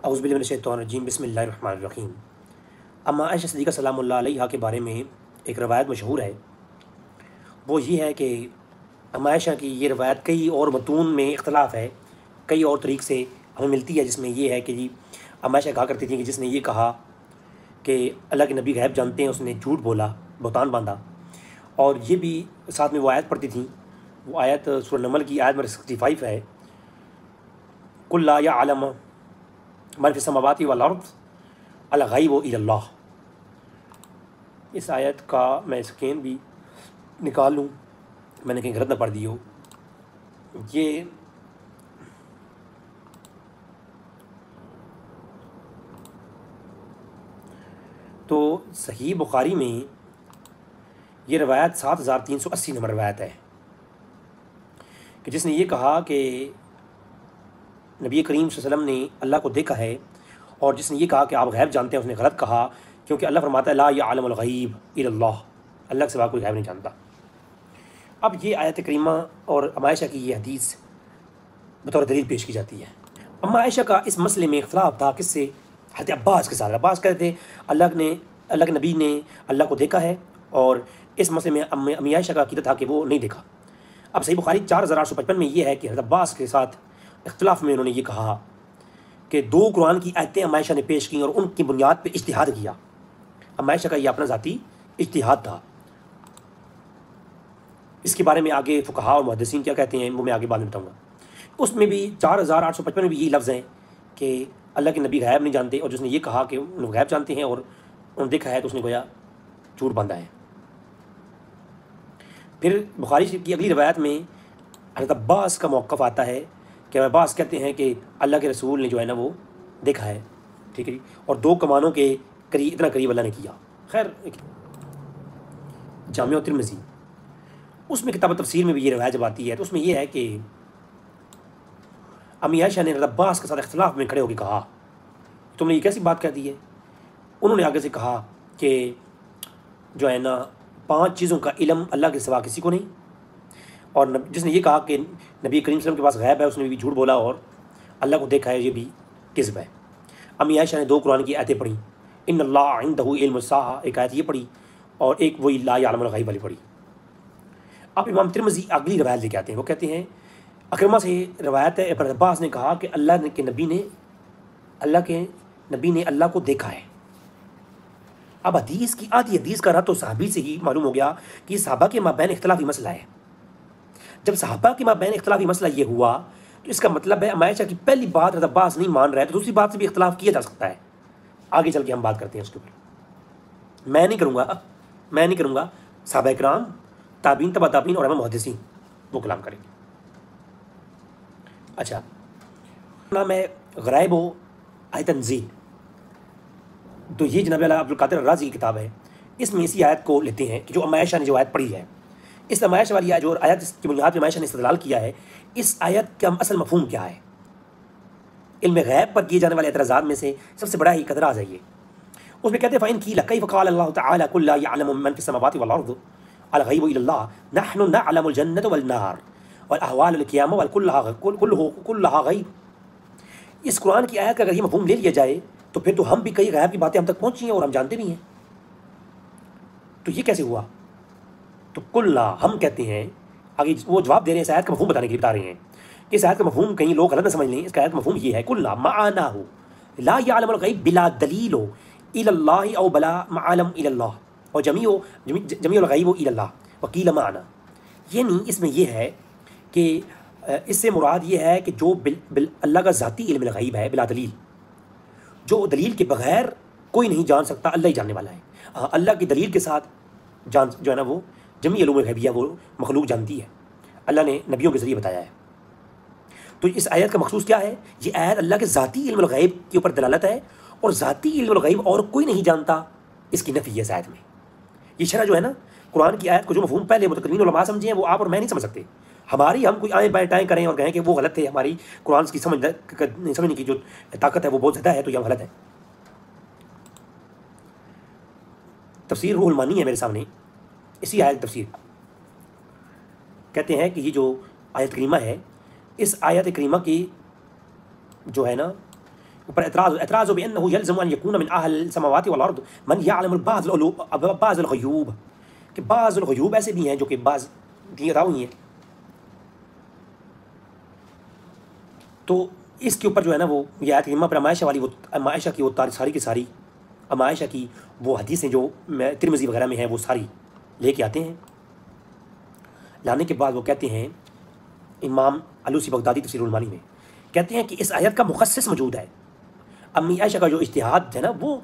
اعوذ باللہ من الشیطان الرجیم بسم اللہ الرحمن الرحیم۔ اما عائشہ صدیقہ سلام اللہ علیہا کے بارے میں ایک روایت مشہور ہے، وہ یہ ہے کہ اما عائشہ کی یہ روایت کئی اور متون میں اختلاف ہے، کئی اور طریق سے ہمیں ملتی ہے، جس میں یہ ہے کہ اما عائشہ کہا کرتی تھیں کہ جس نے یہ کہا کہ اللہ کے نبی غیب جانتے ہیں، اس نے جھوٹ بولا، بہتان باندھا۔ اور یہ بھی ساتھ میں وہ آیت پڑھتی تھیں، وہ آیت سورہ نمل کی آیت نمبر 65 ہے، قل لا یعلم من فی السماوات والارض الغیب الا اللہ۔ اس آیت کا میں اسکین بھی نکال لوں، میں نے کہیں غلط نہ پڑھ دی ہو۔ یہ تو صحیح بخاری میں یہ روایت 7380 نمبر روایت ہے کہ جس نے یہ کہا کہ نبی کریم صلی اللہ علیہ وسلم نے اللہ کو دیکھا ہے، اور جس نے یہ کہا کہ آپ غیب جانتے ہیں اس نے غلط کہا، کیونکہ اللہ فرماتا ہے لا یعلم الغیب الا اللہ، اللہ کے سوا کوئی غیب نہیں جانتا۔ اب یہ آیت کریمہ اور اما عائشہ کی یہ حدیث بطور دلیل پیش کی جاتی ہے۔ اما عائشہ کا اس مسئلے میں اختلاف تھا کس سے؟ حضرت عباس کے ساتھ۔ عباس کہتے تھے اللہ کے نبی نے اللہ کو دیکھا ہے، اور اس مسئلے میں امی عائشہ کا عقیدہ تھا کہ وہ نہیں دیکھا۔ اب صحیح بخاری 4855 میں یہ ہے کہ حضرت عباس کے ساتھ اختلاف میں انہوں نے یہ کہا کہ 2 قرآن کی آیتیں اما عائشہ نے پیش کیں اور ان کی بنیاد پہ اجتہاد کیا۔ اما عائشہ کا یہ اپنا ذاتی اجتہاد تھا۔ اس کے بارے میں آگے فقہاء اور محدثین کیا کہتے ہیں وہ میں آگے بعد میں بتاؤں گا۔ اس میں بھی 4855 میں بھی یہی لفظ ہیں کہ اللہ کے نبی غیب نہیں جانتے، اور جس نے یہ کہا کہ انہوں غیب جانتے ہیں اور انہوں نے دیکھا ہے تو اس نے گویا جھوٹ باندھا ہے۔ پھر بخاری شریف کی اگلی روایت میں حضرت عباس کا موقف آتا ہے کہ عباس کہتے ہیں کہ اللہ کے رسول نے جو ہے نا وہ دیکھا ہے، ٹھیک ہے جی، اور 2 کمانوں کے قریب، اتنا قریب اللہ نے کیا۔ خیر، جامع ترمذی اس میں کتاب تفسیر میں بھی یہ روایت جب آتی ہے تو اس میں یہ ہے کہ امی عائشہ نے حضرت عباس کے ساتھ اختلاف میں کھڑے ہو کے کہا تم نے یہ کیسی بات کہہ دی ہے؟ انہوں نے آگے سے کہا کہ جو ہے نا 5 چیزوں کا علم اللہ کے سوا کسی کو نہیں، اور جس نے یہ کہا کہ نبی کریم صلی اللہ علیہ وسلم کے پاس غیب ہے اس نے بھی جھوٹ بولا، اور اللہ کو دیکھا ہے یہ بھی کذب ہے۔ امی عائشہ نے 2 قرآن کی آیتیں پڑھی، ان اللہ عندہ علم الساعہ ایک آیت یہ پڑھی، اور ایک وہی لا یعلم الغیب والی پڑھی۔ اب امام ترمذی اگلی روایت لے کے آتے ہیں، وہ کہتے ہیں اکرمہ سے روایت ہے، ابن عباس نے کہا کہ اللہ کے نبی نے اللہ کو دیکھا ہے۔ اب حدیث کی آدھی حدیث کا رد تو صحابی سے ہی معلوم ہو گیا کہ صحابہ کے مابین اختلافی مسئلہ ہے۔ جب صحابہ کے مابین اختلافی مسئلہ یہ ہوا تو اس کا مطلب ہے اما عائشہ کی پہلی بات حضرت عباس نہیں مان رہا ہے تو دوسری بات سے بھی اختلاف کیا جا سکتا ہے۔ آگے چل کے ہم بات کرتے ہیں اس کے اوپر، میں نہیں کروں گا، صحابہ اکرام، تابعین، تبع تابعین اور امام محدثین وہ کلام کریں گے۔ اچھا، نام ہے غرائب و آیت تنزیل، تو یہ جناب عبد القادر الرازی کی کتاب ہے، اس میں اسی آیت کو لیتے ہیں کہ جو اما عائشہ نے جو آیت پڑھی ہے، اس اما عائشہ والی جو آیت کی بنیاد پہ اما عائشہ نے استدلال کیا ہے، اس آیت کا اصل مفہوم کیا ہے؟ علم غیب پر کیے جانے والے اعتراضات میں سے سب سے بڑا ہی اعتراض ہے یہ۔ اس میں کہتے ہیں فَإِنْ قِيلَ كَيْفَ قَالَ اللَّهُ تَعَالَى قُل لَّا يَعْلَمُ مَن فِي السَّمَاوَاتِ وَالْأَرْضِ الْغَيْبَ إِلَّا اللَّهُ نَحْنُ نَعْلَمُ الْجَنَّةَ وَالنَّارَ وَالْأَحْوَالَ الْقِيَامَةِ وَكُلُّهَا غَيْبٌ۔ اس قرآن کی آیت کا اگر یہ مفہوم لے لیا جائے تو پھر تو ہم بھی کئی غیب کی باتیں ہم تک پہنچی ہیں اور ہم جانتے بھی ہیں، تو یہ کیسے ہوا؟ تو کلّا ہم کہتے ہیں، آگے وہ جواب دے رہے ہیں، اس آیت کا مفہوم بتانے کے لیے بتا رہے ہیں کہ اس آیت کا مفہوم کہیں لوگ غلط نہ سمجھ لیں، اس کا آیت کا مفہوم یہ ہے کلّا معناہ لا یعلم الغیب بلا دلیل الی اللہ او بلا معلم الی اللہ اور جمیع الغیب الی اللہ وقیل معنی، یعنی اس میں یہ ہے کہ اس سے مراد یہ ہے کہ جو اللہ کا ذاتی علم الغیب ہے بلا دلیل، جو دلیل کے بغیر کوئی نہیں جان سکتا، اللہ ہی جاننے والا ہے۔ اللہ کی دلیل کے ساتھ جو ہے نا وہ جمیع علوم الغیبیہ وہ مخلوق جانتی ہے، اللہ نے نبیوں کے ذریعے بتایا ہے۔ تو اس آیت کا مخصوص کیا ہے؟ یہ آیت اللہ کے ذاتی علم الغیب کے اوپر دلالت ہے، اور ذاتی علم الغیب اور کوئی نہیں جانتا، اس کی نفی ہے اس آیت میں۔ یہ شرح جو ہے نا قرآن کی آیت کو جو مفہوم پہلے متقدمین علماء سمجھے ہیں وہ آپ اور میں نہیں سمجھ سکتے، ہماری ہم کوئی آئیں بائیں ٹائیں کریں اور کہیں کہ وہ غلط ہے، ہماری قرآن کی سمجھنے کی جو طاقت ہے وہ بہت زیادہ ہے، تو یہ غلط ہے۔ تفسیر روح المانی ہے میرے سامنے، اسی آیت تفسیر کہتے ہیں کہ یہ جو آیت کریمہ ہے، اس آیت کریمہ کی جو ہے نا اوپر اعتراض بأنه يلزم ان يكون من اهل السماوات والارض من يعلم بعض الغیوب، کہ بعض الغیوب ایسے بھی ہیں جو کہ بعض کی عطا ہوئی ہیں. تو اس کے اوپر جو ہے نا وہ یہ آیت کریمہ پر اما عائشہ والی، وہ اما عائشہ کی وہ ساری کی ساری اما عائشہ کی وہ حدیثیں جو ترمذی وغیرہ میں ہیں وہ ساری لے کے آتے ہیں. لانے کے بعد وہ کہتے ہیں، امام علوسی بغدادی تفسیر المعانی میں کہتے ہیں کہ اس آیت کا مخصص موجود ہے. امی عائشہ کا جو اجتہاد ہے نا وہ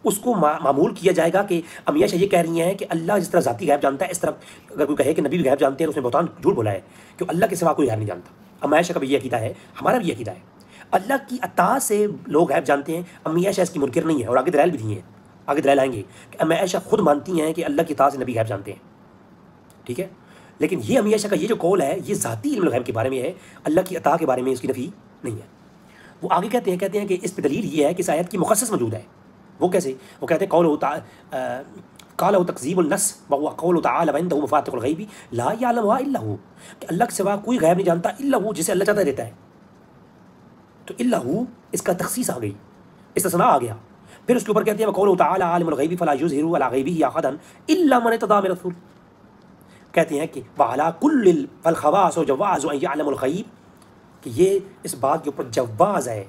اس کو معمول کیا جائے گا کہ امی عائشہ یہ کہہ رہی ہیں کہ اللہ جس طرح ذاتی غیب جانتا ہے، اس طرح اگر کوئی کہے کہ نبی بھی غیب جانتے ہیں تو اس نے بہتان جھوٹ بولا ہے کہ اللہ کے سوا کوئی غیب نہیں جانتا. امی عائشہ کا بھی یہ عقیدہ ہے، ہمارا بھی یہ عقیدہ ہے. اللہ کی عطا سے لوگ غیب جانتے ہیں. امی عائشہ اس کی منکر نہیں ہے، اور آگے دلائل بھی دی ہیں، آگے دلائل آئیں گے کہ امی عائشہ خود مانتی ہیں کہ اللہ کی عطا سے نبی غیب جانتے ہیں. ٹھیک ہے، لیکن یہ امی عائشہ کا یہ جو قول ہے یہ ذاتی علم الغیب کے بارے میں ہے، اللہ کی عطا کے بارے میں اس کی نفی نہیں ہے. وہ آگے کہتے ہیں کہ اس پہ دلیل یہ ہے کہ اس آیت کی مخصص موجود ہے. وہ کیسے؟ وہ کہتے ہیں قالوا تکذیب النص وهو قول تعالی وعنده مفاتح الغیب لا یعلمها الا هو، کہ اللہ کے سوا کوئی غیب نہیں جانتا الا وہ، جسے اللہ چاہتا دیتا ہے. تو الا هو اس کا تخصیص آ گئی، استثناء آ گیا. پھر اس کے اوپر کہتے ہیں وقول تعالی عالم الغیب فلا یظہر علی غیبه احدا الا من ارتضى من رسول. کہتے ہیں کہ وعلی کل الخواص جواز ان یعلم الغیب، کہ یہ اس بات کے اوپر جواز ہے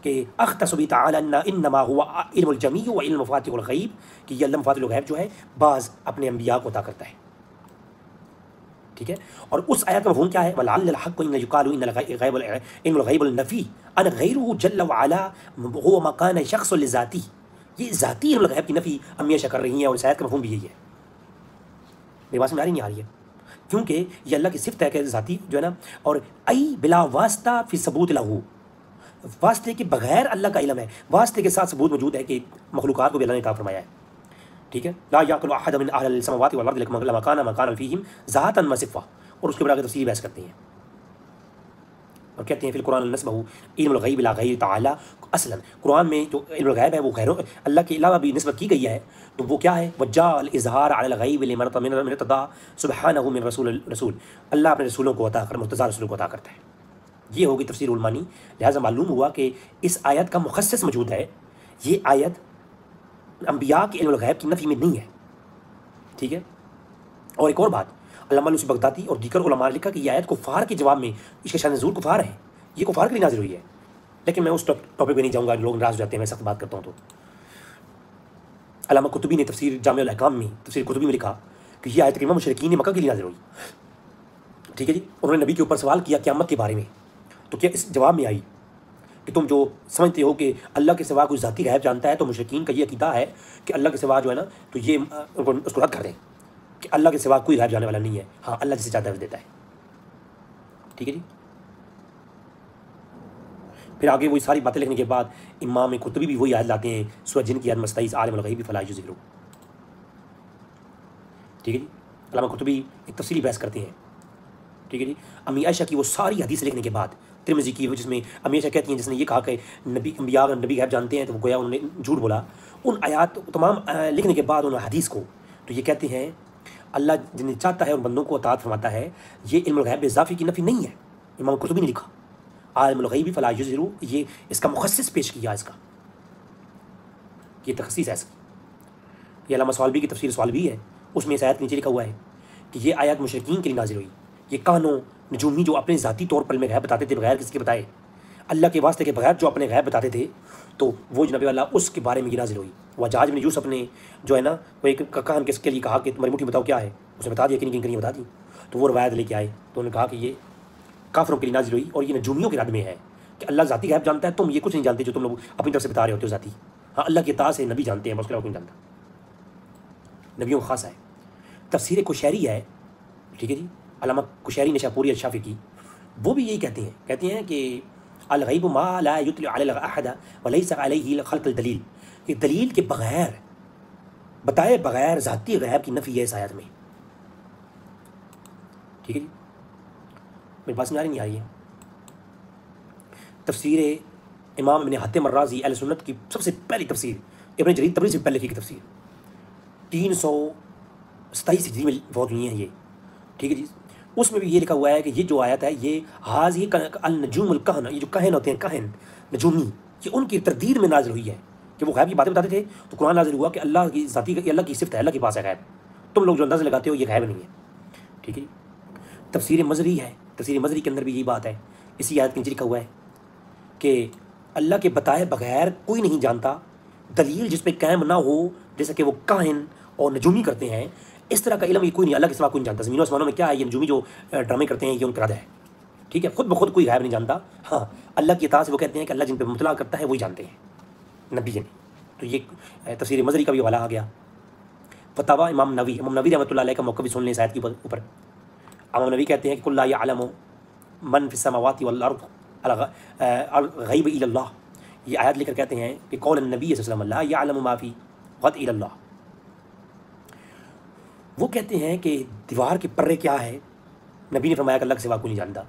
کہ اختص بی تعالی انما هو علم الجمیع و علم مفاتح الغیب، کہ یہ علم مفاتح الغیب جو ہے بعض اپنے انبیاء کو عطا کرتا ہے. ٹھیک ہے، اور اس آیت کا مفہوم کیا ہے؟ وَلَعَلَّ الْحَقُّ إِنَّ يُقَالُ إِنَّ الْغَيْبَ النَّفِي أَنَ غَيْرُهُ جَلَّ وَعَلَا هُوَ مَكَانَ شَخْصٌ لِذَاتِهِ. یہ ذاتی علم الغیب کی نفی امی عائشہ کر رہی ہیں، اور اس آیت کا مفہوم بھی یہی ہے. میری بات سمجھ آ رہی نہیں آ رہی ہے؟ کیونکہ یہ اللہ کی صفت ہے کہ ذاتی جو ہے نا، اور ای بلا واسطہ فی ثبوت لہو، واسطے کے بغیر اللہ کا علم ہے، واسطے کے ساتھ ثبوت موجود ہے کہ مخلوقات کو بھی اللہ نے عطا فرمایا ہے. ٹھیک ہے، لا یعقل احد من اہل السماوات والارض لما كان فیہم ذاتا وصفا. اور اس کے بعد آگے تفصیلی بحث کرتے ہیں اور کہتے ہیں فی القرآن النسبہ علم الغیب لا غیر تعالی. اصلا قرآن میں جو علم الغیب ہے وہ غیر اللہ کے علاوہ بھی نسبت کی گئی ہے، تو وہ کیا ہے؟ وجاء الاظہار علی الغیب لمن ارتضى سبحانہ من رسول. اللہ اپنے رسولوں کو عطا کر مرتضی رسولوں کو عطا کرتا ہے. یہ ہوگی تفسیر المعانی. لہٰذا معلوم ہوا کہ اس آیت کا مخصص موجود ہے. یہ آیت انبیاء کے علم الغیب کی نفی میں نہیں ہے. ٹھیک ہے، اور ایک اور بات، علامہ علوسی بغدادی اور دیگر علماء نے لکھا کہ یہ آیت کفار کے جواب میں، اس کے شان نزول کفار ہے، یہ کفار کے لیے نازل ہوئی ہے. لیکن میں اس ٹاپک پہ نہیں جاؤں گا، لوگ ناراض ہو جاتے ہیں میں سخت بات کرتا ہوں. تو علامہ قطبی نے تفسیر جامع الاحکام میں، تفسیر قطبی میں لکھا کہ یہ آیت کریمہ مشرکین مکہ کے لیے نازل ہوئی. ٹھیک ہے جی، انہوں نے نبی کے اوپر سوال کیا قیامت کے بارے میں، تو کیا اس جواب میں آئی کہ تم جو سمجھتے ہو کہ اللہ کے سوا کوئی ذاتی غیب جانتا ہے، تو مشرکین کا یہ عقیدہ ہے کہ اللہ کے سوا جو ہے نا، تو یہ اس کو رد کر دیں کہ اللہ کے سوا کوئی غیب جانے والا نہیں ہے. ہاں، اللہ جسے چاہتا ہے دیتا ہے. ٹھیک ہے جی. پھر آگے وہی ساری باتیں لکھنے کے بعد امام قرطبی بھی وہی آیت لاتے ہیں، سورہ جن کی آیت مستعیذ عالم الغیب فلا یظہر. ٹھیک ہے جی، علامہ قرطبی ایک تفصیلی بحث کرتے ہیں. ٹھیک ہے جی، امی عائشہ کی وہ ساری حدیث لکھنے کے بعد ترمذی کی، جس میں امی عائشہ کہتی ہیں جس نے یہ کہا کہ انبیاء نبی غیب جانتے ہیں، تو وہ گویا انہوں نے جھوٹ بولا. ان آیات تمام لکھنے کے بعد ان حدیث کو، تو یہ کہتے ہیں اللہ جنہیں چاہتا ہے ان بندوں کو عطا فرماتا ہے. یہ علم الغیب اضافی کی نفی نہیں ہے. امام قرطبی نے لکھا عالم الغیب فلا یظہر، یہ اس کا مخصص پیش کیا، اس کا یہ تخصیص ہے اس کی. یہ علامہ سوالبی کی تفسیر سوالبی ہے، اس میں اس آیت کے نیچے لکھا ہوا ہے کہ یہ آیت مشرکین کے لیے نازل ہوئی. یہ کانوں نجومی جو اپنے ذاتی طور پر علم غیب بتاتے تھے بغیر کسی کے بتائے، اللہ کے واسطے کے بغیر جو اپنے غیب بتاتے تھے، تو وہ جناب اللہ اس کے بارے میں یہ نازل ہوئی. وجاج بن یوسف نے جو ہے نا وہ ایک کہان کس کے لیے کہا کہ تمہاری مٹھی بتاؤ کیا ہے، اسے بتا دیا کہ نہیں بتا دی. تو وہ روایت لے کے آئے، تو انہوں نے کہا کہ یہ کافروں کے لیے نازل ہوئی اور یہ نجومیوں کے رد میں ہے کہ اللہ ذاتی غیب جانتا ہے، تم یہ کچھ نہیں جانتے جو تم لوگ اپنی طرف سے بتا رہے ہوتے ہو ذاتی. ہاں، اللہ کی عطا سے نبی جانتے ہیں، بس کوئی نہیں جانتا، نبیوں کا خاصہ ہے. تفسیر قشیری ہے، ٹھیک ہے جی، علامہ قشیری نشاپوری الشافعی کی، وہ بھی یہی کہتے ہیں کہ الغیب ما لا یطلع علی احد ولیس علیہ خلق الدلیل، کہ دلیل کے بغیر، بتائے بغیر ذاتی غیب کی نفی ہے اس آیت میں. ٹھیک ہے جی، میرے پاس نہیں آ رہی ہے. تفسیر امام ابن حاتم الرازی اہل سنت کی سب سے پہلی تفسیر، ابن جریر طبری سے پہلے کی تفسیر 327 ہجری میں فوت ہوئی ہیں یہ. ٹھیک ہے جی، اس میں بھی یہ لکھا ہوا ہے کہ یہ جو آیت ہے یہ حاضی النجوم الکہن، یہ جو کہن ہوتے ہیں، کہن نجومی، یہ ان کی تردید میں نازل ہوئی ہے کہ وہ غیب کی باتیں بتاتے تھے، تو قرآن نازل ہوا کہ اللہ کی ذاتی، اللہ کی صفت ہے، اللہ کے پاس ہے غیب، تم لوگ جو اندازہ لگاتے ہو یہ غیب نہیں ہے، ٹھیک ہے جی۔ تفسیر مزری ہے، تفسیر مزری کے اندر بھی یہی بات ہے، اسی آیت کے نیچے لکھا ہوا ہے کہ اللہ کے بتائے بغیر کوئی نہیں جانتا، دلیل جس پہ قائم نہ ہو، جیسا کہ وہ کاہن اور نجومی کرتے ہیں، اس طرح کا علم یہ کوئی نہیں، اللہ کے سوا کوئی نہیں جانتا۔ زمین و آسمانوں میں کیا ہے، یہ نجومی جو ڈرامے کرتے ہیں یہ ان کا رد ہے، ٹھیک ہے، خود بخود کوئی غیب نہیں جانتا۔ ہاں اللہ کی اطاعت سے وہ کہتے ہیں کہ اللہ جن پہ مطلع کرتا ہے وہی جانتے ہیں، نبی نہیں۔ تو یہ تفسیر مزری کا بھی حوالہ آ گیا۔ فتاوی امام نووی رحمۃ اللہ علیہ کا موقع بھی سن لیں اس آیت کے اوپر۔ امام نووی کہتے ہیں کہ قل لا یعلم من فی السماوات والارض الغیب الا اللہ، یہ آیت لے کر کہتے ہیں کہ قول النبی صلی اللہ علیہ وسلم لا یعلم ما فی غد الا اللہ۔ وہ کہتے ہیں کہ دیوار کے پرے کیا ہے، نبی نے فرمایا کہ اللہ کے سوا کوئی نہیں جانتا۔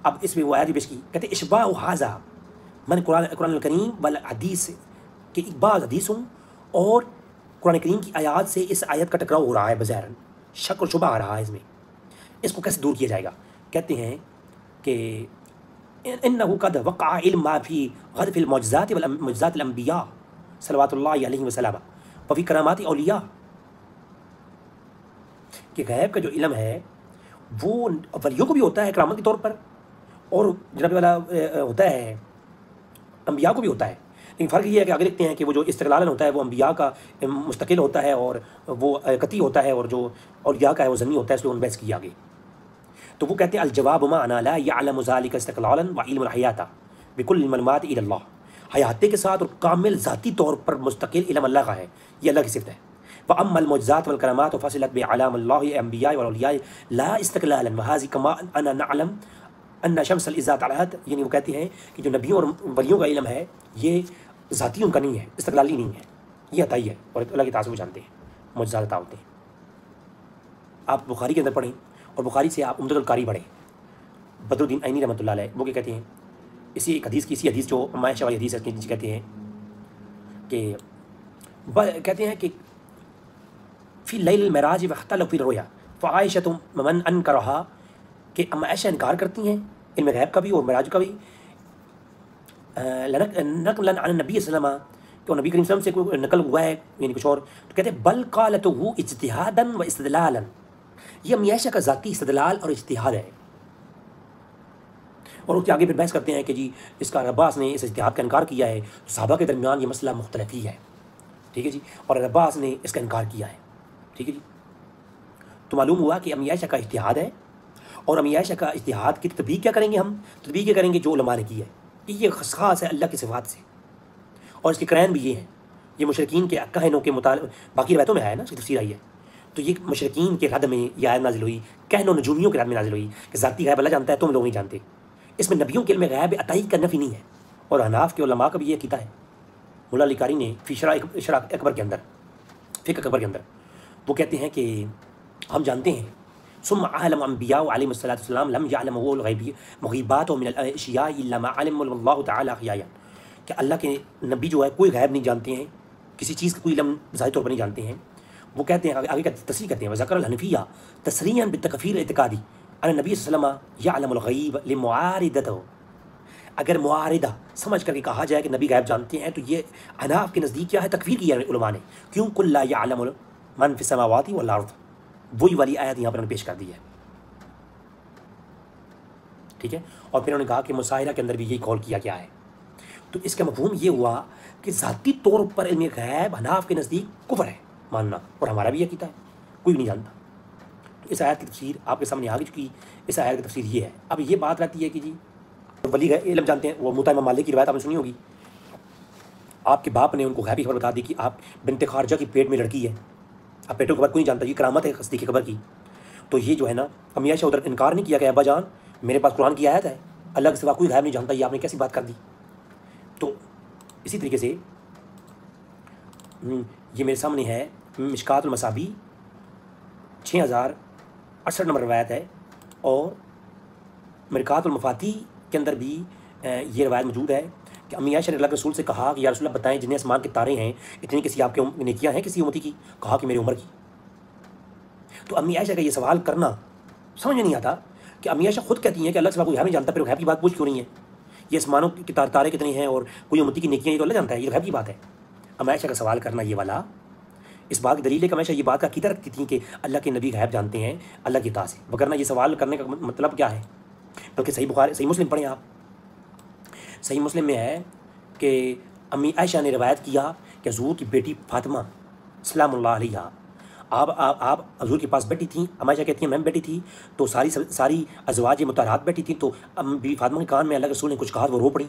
اب اس میں وہ آیت پیش کی، کہتے ہیں اشباہ ھذا من قرآن الکریم والحدیث، کہ ایک بعض حدیثوں اور قرآن کریم کی آیات سے اس آیت کا ٹکراؤ ہو رہا ہے، بظاہر شک اور شبہ آ رہا ہے اس میں، اس کو کیسے دور کیا جائے گا؟ کہتے ہیں کہ انه قد وقع علم ما فی غد فی المعجزات والمعجزات الانبیاء صلوات اللہ علیہ وسلم وفی کرامات اولیاء، کہ غیب کا جو علم ہے وہ ولیوں کو بھی ہوتا ہے کرامت کے طور پر، اور جناب والا ہوتا ہے انبیاء کو بھی ہوتا ہے، لیکن فرق یہ ہے کہ آگے دیکھتے ہیں کہ وہ جو استقلال ہوتا ہے وہ انبیاء کا مستقل ہوتا ہے اور وہ قطعی ہوتا ہے، اور جو اولیاء کا ہے وہ ضمنی ہوتا ہے، اس لیے ان بحث کی آگے۔ تو وہ کہتے ہیں الجواب ما انا لا يعلم ذلك استقلالا وعلم الحیات بكل المعلومات الى اللہ، حیاتے کے ساتھ اور کامل ذاتی طور پر مستقل علم اللہ کا ہے، یہ اللہ کی صفت ہے۔ فاما المعجزات والکرامات فصلت بعلام اللہ انبیاء والاولیاء لا استقلالا وهذه كما انا نعلم ان شمس الاذا طلعت، یعنی وہ کہتے ہیں کہ جو نبیوں اور ولیوں کا علم ہے یہ ذاتی ان کا نہیں ہے، استقلالی نہیں ہے، یہ عطائی ہے، اور اللہ کی تعصب جانتے ہیں، معجزات عطا ہوتے ہیں۔ آپ بخاری کے اندر پڑھیں اور بخاری سے آپ عمدۃ القاری پڑھیں، بدر الدین عینی رحمۃ اللہ علیہ وہ کیا کہتے ہیں، اسی ایک حدیث کی، اسی حدیث جو عائشہ والی حدیث ہے کہ کہتے ہیں کہ فی اللیل المعراج واختلفوا فی الرؤیا فعائشۃ ممن انکرھا، کہ عائشہ انکار کرتی ہیں علم غیب کا بھی اور معراج کا بھی، نقلا عن النبی صلی اللہ علیہ وسلم، کہ نبی کریم صلی اللہ علیہ وسلم سے کوئی نقل ہوا ہے یعنی کچھ اور، تو کہتے ہیں بل قالته اجتہادا و استدلالا، یہ امی عائشہ کا ذاتی استدلال اور اجتہاد ہے۔ اور اس کے آگے پھر بحث کرتے ہیں کہ جی اس کا عباس نے اس اجتہاد کا انکار کیا ہے، صحابہ کے درمیان یہ مسئلہ مختلف ہی ہے، ٹھیک ہے جی، اور عباس نے اس کا انکار کیا ہے، ٹھیک ہے جی۔ تو معلوم ہوا کہ امی عائشہ کا اجتہاد ہے، اور امی عائشہ کا اجتہاد کی تطبیق کیا کریں گے ہم؟ تطبیق کیا کریں گے جو علماء نے کی ہے، کہ یہ خاص ہے اللہ کی صفات سے، اور اس کے قرائن بھی یہ ہیں، یہ مشرکین کے کہنوں کے مطابق باقی روایتوں میں آیا ہے نا، اس کی تفسیر آئی ہے، تو یہ مشرکین کے رد میں یہ آیت نازل ہوئی، کہنوں نجومیوں کے رد میں نازل ہوئی کہ ذاتی غیب اللہ جانتا ہے تم لوگ نہیں جانتے، اس میں نبیوں کے علم غیب عطائی کا نفی نہیں ہے، اور حناف کے علماء کا بھی یہ عقیدہ ہے۔ مولا علی قاری نے فی شرح اکبر کے اندر، فقہ اکبر کے اندر وہ کہتے ہیں کہ ہم جانتے ہیں ثم عالم انبیاء علیہ السلام لم يعلموا مغیبات من الاشیاء الا ما علم اللہ تعالی احیاء، کہ اللہ کے نبی جو ہے کوئی غیب نہیں جانتے ہیں، کسی چیز کا کوئی علم ظاہر طور پر نہیں جانتے ہیں۔ وہ کہتے ہیں آگے کا تصریح کرتے ہیں وذکر الحنفیہ تصریحا بالتکفیر اعتقادی ان نبی صلی اللہ علیہ وسلم یعلم الغیب لمعارضتہ، اگر معارضہ سمجھ کر کے کہا جائے کہ نبی غیب جانتے ہیں تو یہ حناف کے نزدیک کیا ہے، تکفیر کی ہے علماء نے، کیوں قل لا یعلم من فی السماوات والارض، وہی والی آیت یہاں پر انہوں نے پیش کر دی ہے، ٹھیک ہے۔ اور پھر انہوں نے کہا کہ مصاہرہ کے اندر بھی یہی قول کیا گیا ہے، تو اس کا مفہوم یہ ہوا کہ ذاتی طور پر علم غیب حناف کے نزدیک کفر ہے ماننا، اور ہمارا بھی عقیدہ ہے، کوئی نہیں جانتا۔ تو اس آیت کی تفسیر آپ کے سامنے آ چکی، اس آیت کی تفسیر یہ ہے۔ اب یہ بات رہتی ہے کہ جی ولی علم جانتے ہیں، وہ موطا امام مالک کی روایت آپ نے سنی ہوگی، آپ کے باپ نے ان کو غیبی خبر بتا دی کہ آپ بنت خارجہ کی پیٹ میں لڑکی ہے، اب پیٹوں کی خبر کوئی نہیں جانتا، یہ کرامت ہے صدیق اکبر کی۔ تو یہ جو ہے نا امی عائشہ ادھر انکار نہیں کیا کہ ابا جان میرے پاس قرآن کی آیت ہے، اللہ کے سوا کوئی غیب نہیں جانتا، یہ آپ نے کیسی بات کر دی؟ تو اسی طریقے سے یہ میرے سامنے ہے مشکات المصابی 6068 نمبر روایت ہے، اور مرکات المفاتی کے اندر بھی یہ روایت موجود ہے کہ امی عائشہ نے اللہ کے رسول سے کہا کہ یا رسول اللہ بتائیں جنہیں آسمان کے تارے ہیں اتنی کسی آپ کے نیکیاں ہیں کسی امتی کی؟ کہا کہ میری عمر کی۔ تو امی عائشہ کا یہ سوال کرنا سمجھ میں نہیں آتا کہ امی عائشہ خود کہتی ہیں کہ اللہ کے سوا کوئی غیب نہیں جانتا، پھر غیب کی بات پوچھ کیوں نہیں ہے؟ یہ آسمانوں کی تارے کتنے ہیں اور کوئی امتی کی نیکیاں، یہ تو اللہ جانتا ہے، یہ غیب کی بات ہے۔ ام عائشہ کا سوال کرنا یہ والا اس بات کی دلیل ہے کہ ہمیشہ یہ بات کا عقیدہ رکھتی تھیں کہ اللہ کے نبی غیب جانتے ہیں اللہ کی اطاعت سے، وگرنہ یہ سوال کرنے کا مطلب کیا ہے؟ بلکہ صحیح مسلم پڑھیں آپ، صحیح مسلم میں ہے کہ امی عائشہ نے روایت کیا کہ حضور کی بیٹی فاطمہ سلام اللہ علیہ آپ حضور کے پاس بیٹھی تھیں، ام عائشہ کہتی ہیں میں بیٹھی تھی تو ساری ازواج مطہرات بیٹھی تھیں، تو بی فاطمہ کے کان میں اللہ کے رسول نے کچھ کہا تو وہ رو پڑیں،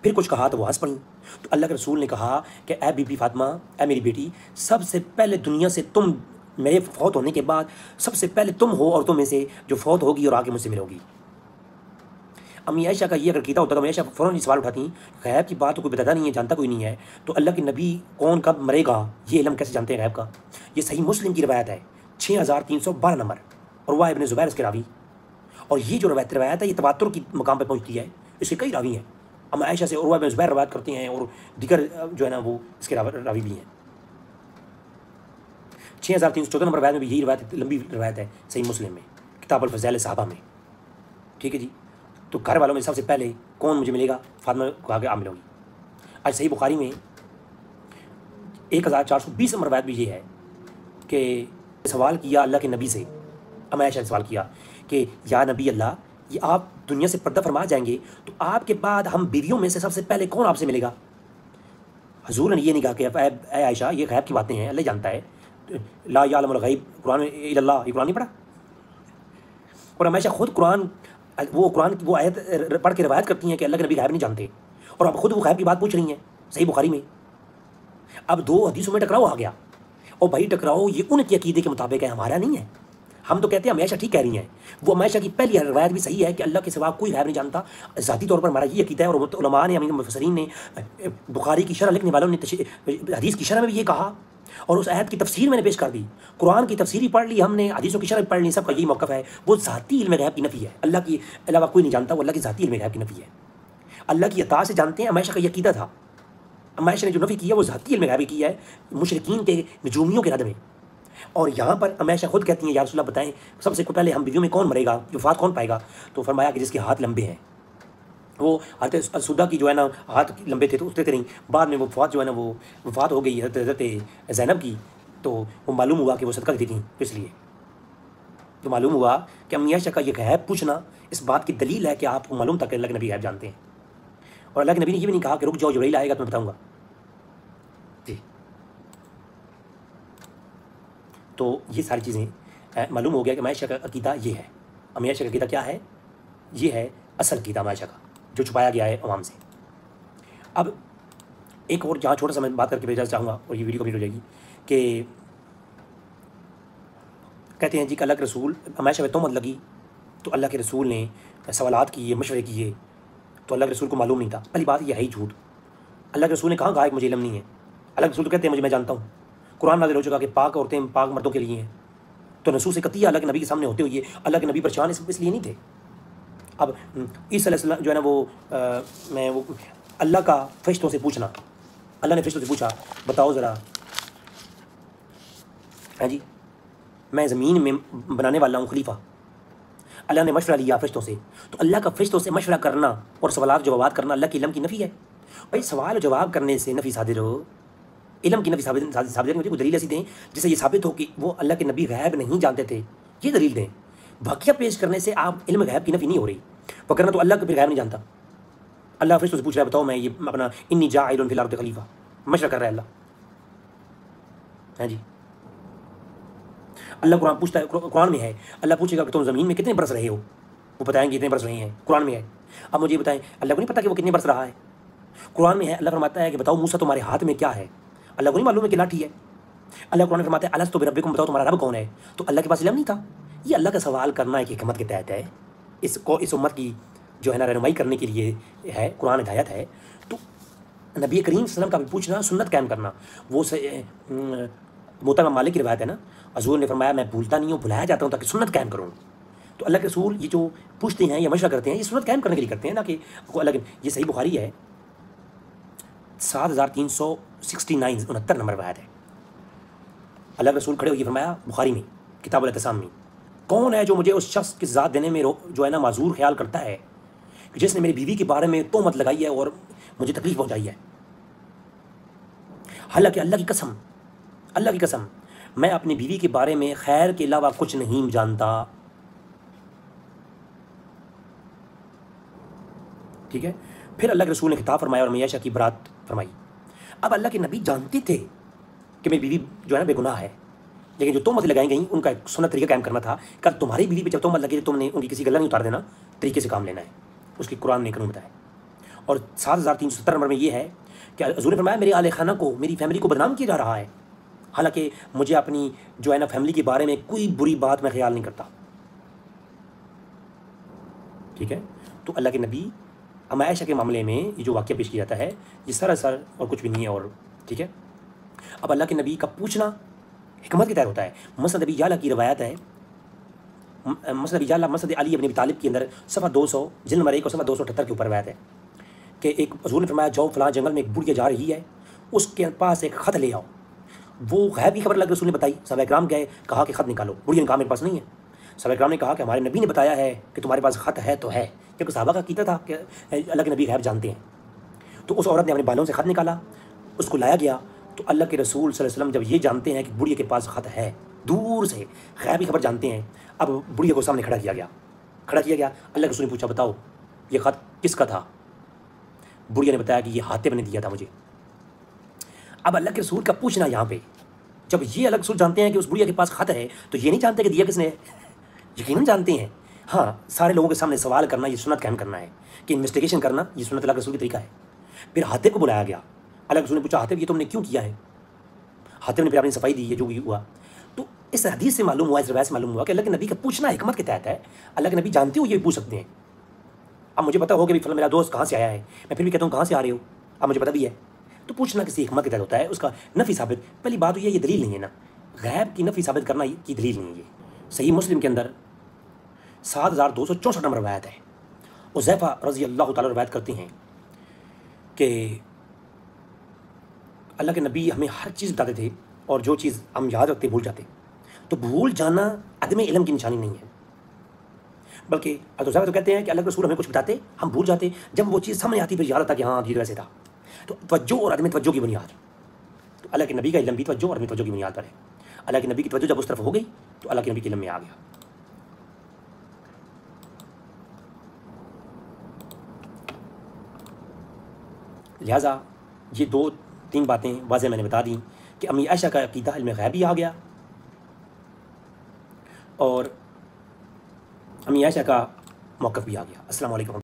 پھر کچھ کہا تو وہ ہنس پڑیں، تو اللہ کے رسول نے کہا کہ اے بی بی فاطمہ، اے میری بیٹی، سب سے پہلے دنیا سے تم میرے فوت ہونے کے بعد سب سے پہلے تم ہو عورتوں میں سے جو فوت ہوگی اور آگے مجھ سے ملو گی۔ امی عائشہ کا یہ اگر کیتا ہوتا تو امی عائشہ فوراً یہ سوال اٹھاتی، غیب کی بات تو کوئی بتاتا نہیں ہے، جانتا کوئی نہیں ہے، تو اللہ کے نبی کون کب مرے گا یہ علم کیسے جانتے ہیں غیب کا؟ یہ صحیح مسلم کی روایت ہے 6312 نمبر، اور وہ ابن زبیر اس کے راوی، اور یہ جو روایت ہے یہ تواتر کی مقام پہ پہنچتی ہے، اس کے کئی راوی ہیں، اما عائشہ سے عروہ بن زبیر روایت کرتے ہیں اور دیگر جو ہے نا وہ اس کے راوی بھی ہیں۔ 6314 نمبر روایت میں بھی یہی روایت لمبی روایت ہے صحیح مسلم میں، کتاب الفضائل صحابہ میں، ٹھیک ہے جی۔ تو گھر والوں میں سب سے پہلے کون مجھے ملے گا؟ فاطمہ کو آگے آپ ملو گی۔ آج صحیح بخاری میں 1420 نمبر روایت بھی یہ ہے کہ سوال کیا اللہ کے نبی سے، اما عائشہ نے سوال کیا کہ یا نبی اللہ، یہ آپ دنیا سے پردہ فرما جائیں گے تو آپ کے بعد ہم بیویوں میں سے سب سے پہلے کون آپ سے ملے گا؟ حضور نے یہ نہیں کہا کہ اے عائشہ یہ غیب کی باتیں ہیں، اللہ جانتا ہے، لا یعلم الغیب قرآن الا اللہ، یہ قرآن نہیں پڑھا؟ اور ہمیشہ خود قرآن کی وہ آیت پڑھ کے روایت کرتی ہیں کہ اللہ کے نبی غیب نہیں جانتے، اور اب خود وہ غیب کی بات پوچھ رہی ہیں صحیح بخاری میں۔ اب دو حدیثوں میں ٹکراؤ آ گیا، اور بھائی ٹکراؤ یہ ان کے عقیدے کے مطابق ہے، ہمارا نہیں ہے۔ ہم تو کہتے ہیں ہمیشہ ٹھیک کہہ رہی ہیں، وہ ہمیشہ کی پہلی روایت بھی صحیح ہے کہ اللہ کے سوا کوئی غیب نہیں جانتا، ذاتی طور پر ہمارا یہ عقیدہ ہے، اور علماء نے، مفسرین نے، بخاری کی شرح لکھنے والوں نے حدیث کی شرح میں بھی یہ کہا، اور اس آیت کی تفسیر میں نے پیش کر دی، قرآن کی تفسیری پڑھ لی ہم نے، حدیثوں کی شرح پڑھ لی، سب کا یہی موقف ہے، وہ ذاتی علم غیب کی نفی ہے، اللہ کی علاوہ کوئی نہیں جانتا، وہ اللہ کی ذاتی علم غیب کی نفی ہے، اللہ کی عطا سے جانتے ہیں، ہمیشہ کا یہ عقیدہ تھا۔ عائشہ نے جو نفی کیا وہ ذاتی علم غیبی کیا ہے مشرکین کے نجومیوں کے رد میں، اور یہاں پر عائشہ خود کہتی ہیں یا رسول اللہ بتائیں سب سے پہلے ہم بیویوں میں کون مرے گا، وفات کون پائے گا؟ تو فرمایا کہ جس کے ہاتھ لمبے ہیں، وہ حضرت سودا کی جو ہے نا ہاتھ لمبے تھے تو اٹھتے نہیں، بعد میں وہ وفات جو ہے نا وہ وفات ہو گئی حضرت زینب کی، تو وہ معلوم ہوا کہ وہ صدقہ دیتی تھیں، اس لیے تو معلوم ہوا کہ امی عائشہ کا یہ غیب پوچھنا اس بات کی دلیل ہے کہ آپ کو معلوم تھا کہ اللہ کے نبی غیب جانتے ہیں، اور اللہ کے نبی نے یہ بھی نہیں کہا کہ رک جاؤ جبرائیل آئے گا تو میں بتاؤں گا جی۔ تو یہ ساری چیزیں معلوم ہو گیا کہ عائشہ کا عقیدہ یہ ہے۔ امی عائشہ کا عقیدہ کیا ہے؟ یہ ہے اصل عقیدہ عائشہ کا جو چھپایا گیا ہے عوام سے۔ اب ایک اور جہاں چھوٹا سا میں بات کر کے بھیجنا چاہوں گا اور یہ ویڈیو کمپلیٹ ہو جائے گی کہ کہتے ہیں جی کہ اللہ کے رسول عائشہ پہ تہمت لگی تو اللہ کے رسول نے سوالات کیے، مشورے کیے، تو اللہ کے رسول کو معلوم نہیں تھا۔ پہلی بات یہ ہے ہی جھوٹ، اللہ کے رسول نے کہاں کہا کہ مجھے علم نہیں ہے؟ اللہ کے رسول تو کہتے ہیں میں جانتا ہوں، قرآن نازل ہو چکا کہ پاک عورتیں پاک مردوں کے لیے ہیں، تو نصوص قطعیہ اللہ کے نبی کے سامنے ہوتے ہوئے اللہ کے نبی پریشان اس لیے نہیں تھے۔ اب عیسیٰ علیہ السلام جو ہے نا وہ اللہ کا فرشتوں سے پوچھنا، اللہ نے فرشتوں سے پوچھا بتاؤ ذرا، ہاں جی میں زمین میں بنانے والا ہوں خلیفہ، اللہ نے مشورہ لیا فرشتوں سے، تو اللہ کا فرشتوں سے مشورہ کرنا اور سوالات جوابات کرنا اللہ کے علم کی نفی ہے۔ بھائی سوال و جواب کرنے سے نفی صادر ہو، علم کی نفی ثابت مجھے کوئی دلیل ایسی دیں جس سے یہ ثابت ہو کہ وہ اللہ کے نبی غیب نہیں جانتے تھے، یہ دلیل دیں۔ واقعہ پیش کرنے سے آپ علم غیب کی نفی نہیں ہو رہی، وہ کرنا تو اللہ کے غیب نہیں جانتا۔ اللہ فرشتوں سے پوچھ رہا ہے بتاؤ میں یہ اپنا انی جاعل فی الارض خلیفہ، مشورہ کر رہا ہے اللہ، ہاں جی۔ اللہ قرآن پوچھتا ہے، قرآن میں ہے اللہ پوچھے گا کہ تم زمین میں کتنے برس رہے ہو، وہ بتائیں گے اتنے برس رہے ہیں، قرآن میں ہے۔ اب مجھے بتائیں اللہ کو نہیں پتہ کہ وہ کتنے برس رہا ہے؟ قرآن میں ہے، اللہ فرماتا ہے کہ بتاؤ موسیٰ تمہارے ہاتھ میں کیا ہے؟ اللہ کو نہیں معلوم ہے کہ لاٹھی ہے؟ اللہ قرآن فرماتا ہے الستو بربکم، بتاؤ تمہارا رب کون ہے؟ تو اللہ کے پاس علم نہیں تھا؟ یہ اللہ کا سوال کرنا ایک حکمت کے تحت ہے، اس امت کی جو ہے نا رہنمائی کرنے کے لیے ہے، قرآن ہدایت ہے۔ تو نبی کریم صلی اللہ علیہ وسلم کا بھی پوچھنا، سنت قائم کرنا، وہ موطا امام مالک کی روایت ہے نا، حضور نے فرمایا میں بھولتا نہیں ہوں، بھلایا جاتا ہوں تاکہ سنت قائم کروں۔ تو اللہ کے رسول یہ جو پوچھتے ہیں یا مشورہ کرتے ہیں یہ سنت قائم کرنے کے لیے کرتے ہیں، نہ کہ اللہ کے۔ یہ صحیح بخاری ہے 7369 69 نمبر روایت ہے۔ اللہ کے رسول کھڑے ہو یہ فرمایا بخاری میں کتاب الاعتصام میں، کون ہے جو مجھے اس شخص کی ذات دینے میں جو ہے نا معذور خیال کرتا ہے جس نے میری بیوی کے بارے میں تہمت لگائی ہے اور مجھے تکلیف پہنچائی ہے. حالانکہ اللہ کی قسم میں اپنی بیوی کے بارے میں خیر کے علاوہ کچھ نہیں جانتا. ٹھیک ہے. پھر اللہ کے رسول نے خطاب فرمایا اور امی عائشہ کی برات فرمائی. اب اللہ کے نبی جانتے تھے کہ میری بیوی جو ہے نا بے گناہ ہے، لیکن جو تہمتیں لگائی گئیں ان کا ایک سنت طریقہ قائم کرنا تھا کہ تمہاری بیوی پہ جب تہمت لگے تم نے ان کی کسی گلہ نہیں اتار دینا، طریقے سے کام لینا ہے. اس کی قرآن نے قانون بتایا. اور 7370 نمبر میں یہ ہے کہ حضور نے فرمایا میرے اہل خانہ کو، میری فیملی کو بدنام کیا جا رہا ہے، حالانکہ مجھے اپنی جو ہے نا فیملی کے بارے میں کوئی بری بات میں خیال نہیں کرتا. ٹھیک ہے. تو اللہ کے نبی امی عائشہ کے معاملے میں یہ جو واقعہ پیش کیا جاتا ہے یہ سراسر اور کچھ بھی نہیں ہے. اور ٹھیک ہے. اب اللہ کے نبی کا پوچھنا حکمت کے تحت ہوتا ہے. مسند ابی یعلا کی روایت ہے، مسند ابی یعلا مسند علی ابن ابی طالب کے اندر صفحہ 200 جلد نمبر 1 اور صفحہ 278 کے اوپر روایت ہے کہ ایک حضور نے فرمایا جاؤ فلاں جنگل میں ایک بڑھیا جا رہی ہے، اس کے پاس ایک خط لے آؤ. وہ غیب کی خبر اللہ کے رسول نے بتائی. صحابہ اکرام گئے، کہا کہ خط نکالو. بڑھیا نے کہا میرے پاس نہیں ہے. صحابہ اکرام نے کہا کہ ہمارے نبی نے بتایا ہے کہ تمہارے پاس خط ہے تو ہے، کیونکہ صحابہ کا کیتا تھا کہ اللہ کے نبی غیب جانتے ہیں. تو اس عورت نے اپنے بالوں سے خط نکالا، اس کو لایا گیا. تو اللہ کے رسول صلی اللہ علیہ وسلم جب یہ جانتے ہیں کہ بڑھیا کے پاس خط ہے، دور سے غیب کی خبر جانتے ہیں، اب بڑھیا کو سامنے کھڑا کیا گیا. اللہ کے رسول نے پوچھا بتاؤ یہ خط کس کا تھا؟ بڑھیا نے بتایا کہ یہ حاتب نے دیا تھا مجھے. اب اللہ کے رسول کا پوچھنا یہاں پہ، جب یہ اللہ کے رسول جانتے ہیں کہ اس بڑھیا کے پاس خط ہے تو یہ نہیں جانتے کہ دیا کس نے؟ یقیناً جانتے ہیں. ہاں، سارے لوگوں کے سامنے سوال کرنا یہ سنت قائم کرنا ہے کہ انویسٹیگیشن کرنا یہ سنت اللہ کے رسول کی طریقہ ہے. پھر حاتب کو بلایا گیا. اللہ کے رسول نے پوچھا حاتب یہ تم نے کیوں کیا ہے؟ حاتب نے پھر اپنی صفائی دی ہے جو بھی ہوا. تو اس حدیث سے معلوم ہوا، اس روایت سے معلوم ہوا کہ اللہ کے نبی کا پوچھنا حکمت کے تحت ہے. اللہ کے نبی جانتے ہو یہ بھی پوچھ سکتے ہیں. اب مجھے پتا ہو کہ فلاں میرا دوست کہاں سے آیا ہے، میں پھر بھی کہتا ہوں کہاں سے آ رہے ہو، اب مجھے پتا بھی ہے. تو پوچھنا کسی حکمت کے تحت ہوتا ہے. اس کا نفی ثابت، پہلی بات یہ دلیل نہیں ہے نا، غیب کی نفی ثابت کرنا کی دلیل نہیں ہے. یہ صحیح مسلم کے اندر 7264 نمبر روایت ہے. حذیفہ رضی اللہ تعالیٰ روایت کرتے ہیں کہ اللہ کے نبی ہمیں ہر چیز بتاتے تھے اور جو چیز ہم یاد رکھتے بھول جاتے. تو بھول جانا عدم علم کی نشانی نہیں ہے، بلکہ حذیفہ تو کہتے ہیں کہ اللہ کے رسول ہمیں کچھ بتاتے ہم بھول جاتے، جب وہ چیز سامنے آتی پھر یاد آتا کہ ہاں یہ ویسے تھا. تو توجہ اور عدم توجہ کی بنیاد، تو اللہ کے نبی کا علم بھی توجہ اور عدم توجہ کی بنیاد پر ہے. اللہ کے نبی کی توجہ جب اس طرف ہو گئی تو اللہ کے نبی کے علم میں آ گیا. لہٰذا یہ 2-3 باتیں واضح میں نے بتا دیں کہ امی عائشہ کا عقیدہ علم غیب بھی آ گیا اور امی عائشہ کا موقف بھی آ گیا. السلام علیکم.